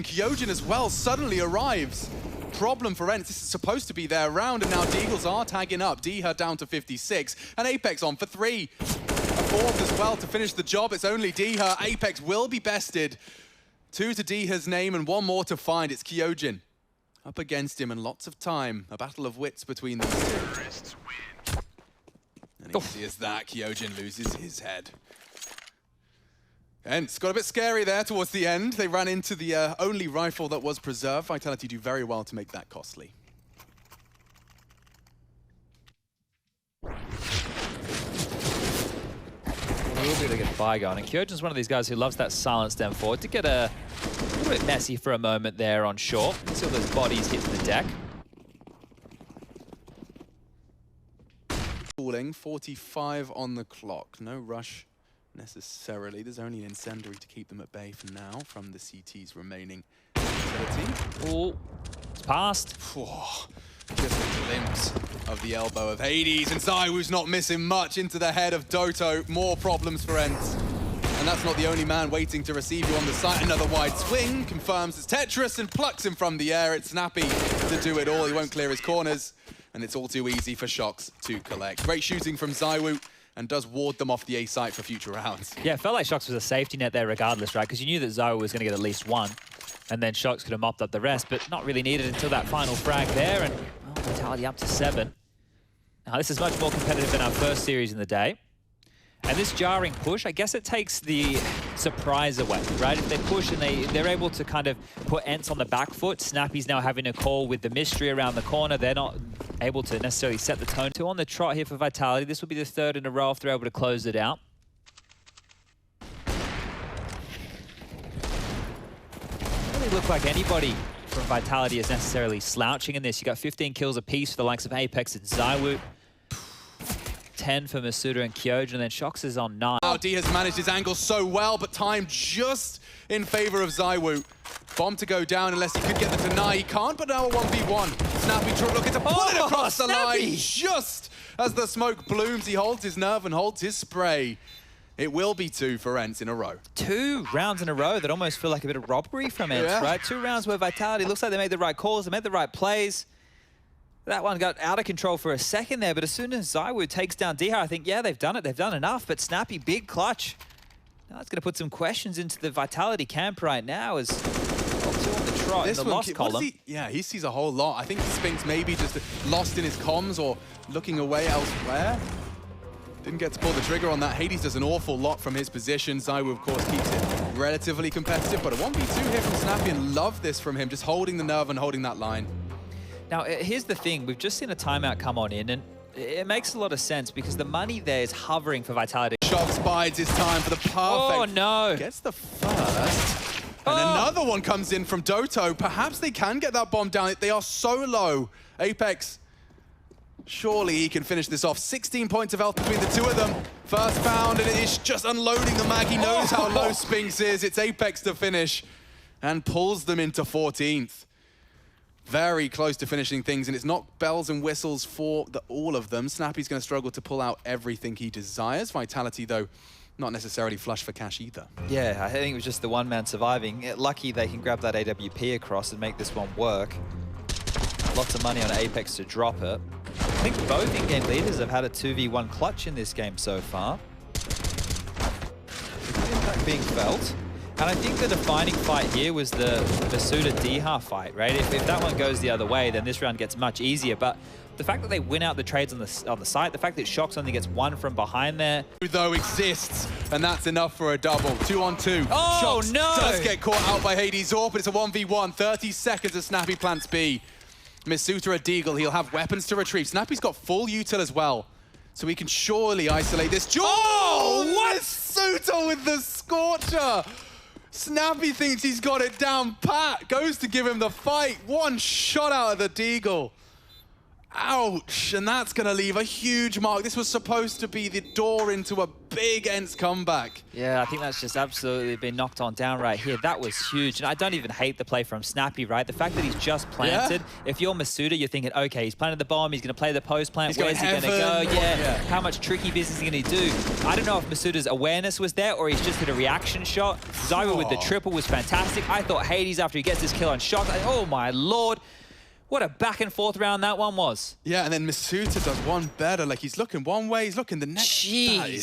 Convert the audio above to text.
and Kyojin as well suddenly arrives. Problem for ENCE, this is supposed to be their round, and now Deagles are tagging up. Diha down to 56, and Apex on for 3. A fourth as well to finish the job. It's only Diha. Apex will be bested. 2 to Diha's name and 1 more to find. It's Kyojin up against him, and lots of time. A battle of wits between these two. And easy as that, Kyojin loses his head. ENCE got a bit scary there towards the end. They ran into the only rifle that was preserved. Vitality do very well to make that costly. A little bit to get the buy going. And Kyojin's one of these guys who loves that silence down forward. To get a little bit messy for a moment there on short. See all those bodies hit the deck. Cooling, 45 on the clock. No rush necessarily. There's only an incendiary to keep them at bay for now from the CT's remaining facility. Oh, it's passed. Just a glimpse of the elbow of Hades, and zywoo's not missing much into the head of Doto. More problems for ENCE. And that's not the only man waiting to receive you on the site. Another wide swing, confirms it's Tetris and plucks him from the air. It's Snappy to do it all. He won't clear his corners, and it's all too easy for shox to collect. Great shooting from zywoo, and does ward them off the A site for future rounds. Yeah, it felt like shox was a safety net there regardless, right? Because you knew that zywoo was going to get at least 1, and then shox could have mopped up the rest, but not really needed until that final frag there, and well, Vitality up to 7. Now this is much more competitive than our first series in the day. And this jarring push, I guess it takes the surprise away, right? If they push and they're able to kind of put ENCE on the back foot, Snappy's now having a call with the mystery around the corner. They're not able to necessarily set the tone. 2 on the trot here for Vitality. This will be the 3rd in a row if they're able to close it out. Doesn't really look like anybody from Vitality is necessarily slouching in this. You got 15 kills apiece for the likes of Apex and zywoo. 10 for masuda and Kyojin, and then shox is on 9. Now D has managed his angle so well, but time just in favor of zywoo. Bomb to go down unless he could get the deny. He can't, but now a 1v1. Snappy looking to pull it across the line. Just as the smoke blooms, he holds his nerve and holds his spray. It will be 2 for ENCE in a row. 2 rounds in a row that almost feel like a bit of robbery from ENCE, right? 2 rounds where Vitality looks like they made the right calls, they made the right plays. That one got out of control for a second there, but as soon as zywoo takes down Diha, I think, yeah, they've done it. They've done enough, but Snappy, big clutch. Now it's going to put some questions into the Vitality camp right now as 2 on the trot in the lost column. He sees a whole lot. I think Spinks maybe just lost in his comms or looking away elsewhere. Didn't get to pull the trigger on that. Hades does an awful lot from his position. zywoo, of course, keeps it relatively competitive, but a 1v2 here from Snappy, and love this from him, just holding the nerve and holding that line. Now, here's the thing. We've just seen a timeout come on in, and it makes a lot of sense because the money there is hovering for Vitality. shox bides his time for the perfect. Oh, no. Gets the first. And another one comes in from Doto. Perhaps they can get that bomb down. They are so low. Apex, surely he can finish this off. 16 points of health between the 2 of them. First found, and it is just unloading the mag. He knows how low Spinks is. It's Apex to finish and pulls them into 14th. Very close to finishing things, and it's not bells and whistles for all of them. Snappy's going to struggle to pull out everything he desires. Vitality, though, not necessarily flush for cash either. Yeah, I think it was just the one man surviving. Lucky they can grab that AWP across and make this one work. Lots of money on Apex to drop it. I think both in-game leaders have had a 2v1 clutch in this game so far. Impact being felt. And I think the defining fight here was the masuda-Diha fight, right? If that one goes the other way, then this round gets much easier. But the fact that they win out the trades on the site, the fact that shox only gets 1 from behind there. Though exists, and that's enough for a double. 2 on 2. Oh, shox no! does get caught out by Hades Zorp, but it's a 1v1. 30 seconds as Snappy plants B. masuda a Deagle, he'll have weapons to retrieve. Snappy's got full util as well, so he can surely isolate this. Oh, what? masuda with the Scorcher! Snappy thinks he's got it down pat, goes to give him the fight. 1 shot out of the Deagle. Ouch, and that's going to leave a huge mark. This was supposed to be the door into a big ENCE comeback. Yeah, I think that's just absolutely been knocked on down right here. That was huge, and I don't even hate the play from Snappy, right? The fact that he's just planted. Yeah. If you're Masuda, you're thinking, okay, he's planted the bomb, he's going to play the post plant. Where's he going to go? Yeah. How much tricky business is he going to do? I don't know if Masuda's awareness was there or he's just hit a reaction shot. zywoo with the triple was fantastic. I thought Hades, after he gets his kill on shox, oh my lord. What a back and forth round that one was. Yeah, and then Masuda does one better. Like, he's looking one way, he's looking the next. Jeez. That is